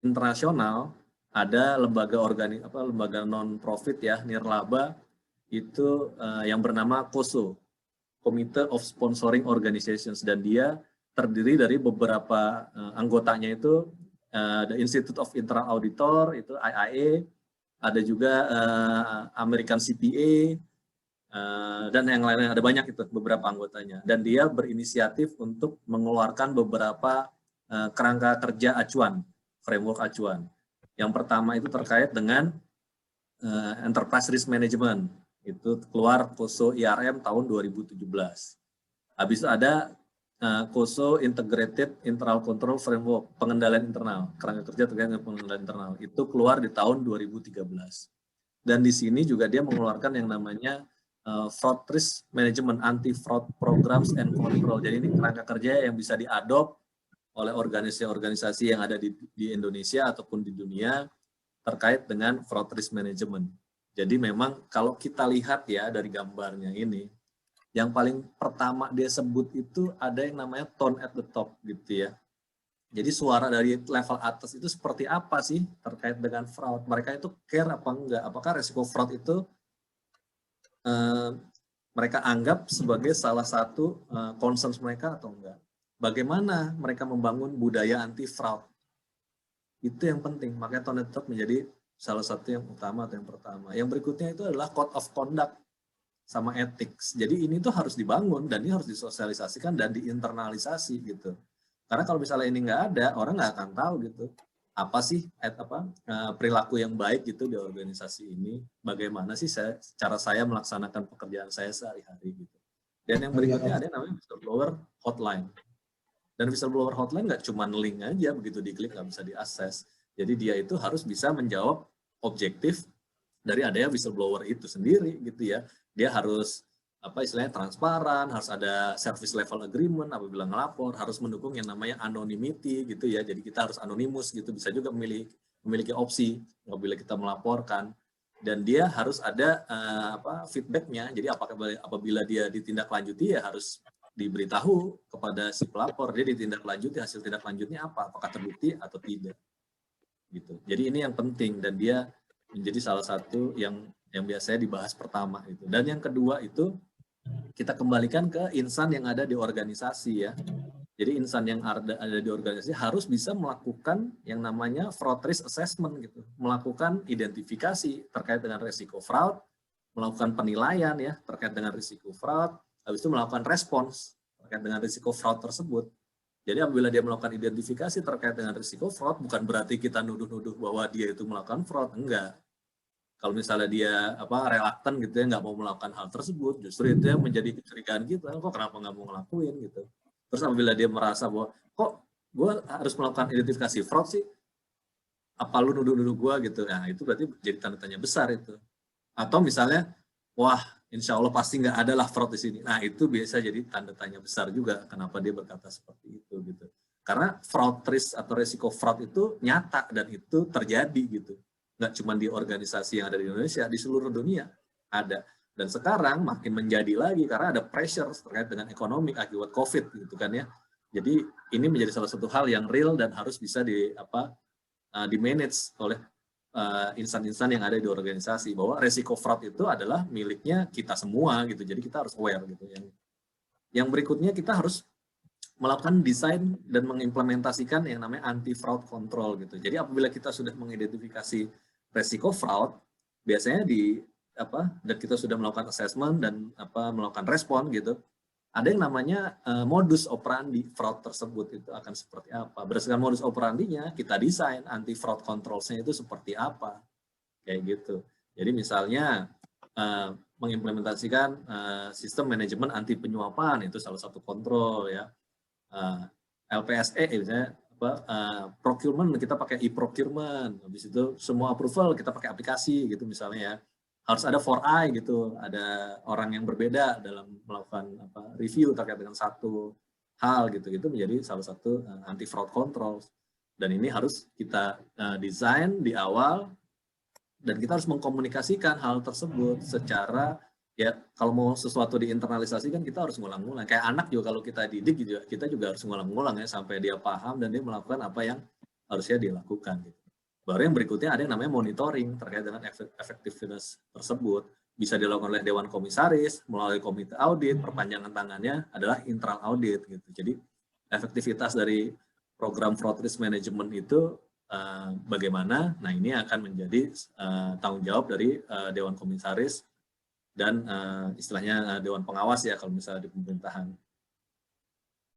internasional ada lembaga non-profit ya, nirlaba itu yang bernama COSO, Committee of Sponsoring Organizations, dan dia terdiri dari beberapa anggotanya itu the Institute of Internal Auditor itu IIA, ada juga American CPA, dan yang lainnya, ada banyak itu beberapa anggotanya, dan dia berinisiatif untuk mengeluarkan beberapa kerangka kerja acuan, framework acuan. Yang pertama itu terkait dengan Enterprise Risk Management, itu keluar COSO IRM tahun 2017. Habis itu ada COSO Integrated Internal Control Framework, pengendalian internal, kerangka kerja terkait dengan pengendalian internal, itu keluar di tahun 2013. Dan di sini juga dia mengeluarkan yang namanya Fraud Risk Management, Anti-Fraud Programs and Control. Jadi ini kerangka kerja yang bisa diadop oleh organisasi-organisasi yang ada di Indonesia ataupun di dunia terkait dengan fraud risk management. Jadi memang kalau kita lihat ya dari gambarnya ini, yang paling pertama dia sebut itu ada yang namanya tone at the top gitu ya. Jadi suara dari level atas itu seperti apa sih terkait dengan fraud? Mereka itu care apa enggak? Apakah resiko fraud itu mereka anggap sebagai salah satu concern mereka atau enggak? Bagaimana mereka membangun budaya anti fraud? Itu yang penting. Makanya tone at the top menjadi salah satu yang utama atau yang pertama. Yang berikutnya itu adalah code of conduct sama ethics. Jadi ini tuh harus dibangun dan ini harus disosialisasikan dan diinternalisasi gitu. Karena kalau misalnya ini nggak ada, orang nggak akan tahu gitu apa sih perilaku yang baik gitu di organisasi ini. Bagaimana sih cara saya melaksanakan pekerjaan saya sehari-hari gitu. Dan yang berikutnya ada yang namanya whistleblower hotline. Dan whistleblower hotline nggak cuma link aja begitu diklik nggak bisa diakses. Jadi dia itu harus bisa menjawab objektif dari adanya whistleblower itu sendiri gitu ya. Dia harus istilahnya transparan, harus ada service level agreement apabila ngelapor, harus mendukung yang namanya anonymity gitu ya. Jadi kita harus anonimus gitu, bisa juga memiliki opsi apabila kita melaporkan. Dan dia harus ada feedbacknya. Jadi apabila dia ditindaklanjuti ya harus diberitahu kepada si pelapor, dia ditindaklanjuti, hasil tindak lanjutnya apa, apakah terbukti atau tidak gitu. Jadi ini yang penting dan dia menjadi salah satu yang biasanya dibahas pertama itu. Dan yang kedua itu kita kembalikan ke insan yang ada di organisasi ya. Jadi insan yang ada di organisasi harus bisa melakukan yang namanya fraud risk assessment gitu, melakukan identifikasi terkait dengan risiko fraud, melakukan penilaian ya terkait dengan risiko fraud, habis itu melakukan respons terkait dengan risiko fraud tersebut. Jadi apabila dia melakukan identifikasi terkait dengan risiko fraud, bukan berarti kita nuduh-nuduh bahwa dia itu melakukan fraud, enggak. Kalau misalnya dia reluctant gitu ya, nggak mau melakukan hal tersebut, justru itu yang menjadi kecurigaan kita, kok kenapa nggak mau ngelakuin gitu. Terus apabila dia merasa bahwa kok gue harus melakukan identifikasi fraud sih, apa lu nuduh-nuduh gue gitu, nah itu berarti jadi tanda tanya besar itu. Atau misalnya, wah insya Allah pasti nggak ada lah fraud di sini. Nah itu biasa jadi tanda tanya besar juga kenapa dia berkata seperti itu gitu. Karena fraud risk atau resiko fraud itu nyata dan itu terjadi gitu. Nggak cuma di organisasi yang ada di Indonesia, di seluruh dunia ada. Dan sekarang makin menjadi lagi karena ada pressure terkait dengan ekonomi akibat COVID gitu kan ya. Jadi ini menjadi salah satu hal yang real dan harus bisa di manage oleh insan-insan yang ada di organisasi, bahwa resiko fraud itu adalah miliknya kita semua gitu. Jadi kita harus aware gitu. Yang berikutnya kita harus melakukan desain dan mengimplementasikan yang namanya anti fraud control gitu. Jadi apabila kita sudah mengidentifikasi resiko fraud, biasanya dan kita sudah melakukan assessment dan melakukan respon gitu, ada yang namanya modus operandi fraud tersebut itu akan seperti apa. Berdasarkan modus operandinya kita desain anti fraud controls-nya itu seperti apa, kayak gitu. Jadi misalnya mengimplementasikan sistem manajemen anti penyuapan, itu salah satu kontrol ya. LPSE misalnya procurement kita pakai e-procurement, habis itu semua approval kita pakai aplikasi gitu misalnya ya. Harus ada 4I gitu, ada orang yang berbeda dalam melakukan review terkait dengan satu hal gitu, itu menjadi salah satu anti fraud control. Dan ini harus kita desain di awal dan kita harus mengkomunikasikan hal tersebut secara ya, kalau mau sesuatu diinternalisasi kan kita harus ngulang-ngulang. Kayak anak juga kalau kita didik gitu, kita juga harus ngulang-ngulang ya sampai dia paham dan dia melakukan apa yang harusnya dilakukan gitu. Baru yang berikutnya ada yang namanya monitoring terkait dengan efektivitas tersebut. Bisa dilakukan oleh Dewan Komisaris, melalui komite audit, perpanjangan tangannya adalah internal audit gitu. Jadi efektivitas dari program fraud risk management itu bagaimana? Nah ini akan menjadi tanggung jawab dari Dewan Komisaris dan istilahnya Dewan Pengawas ya kalau misalnya di pemerintahan.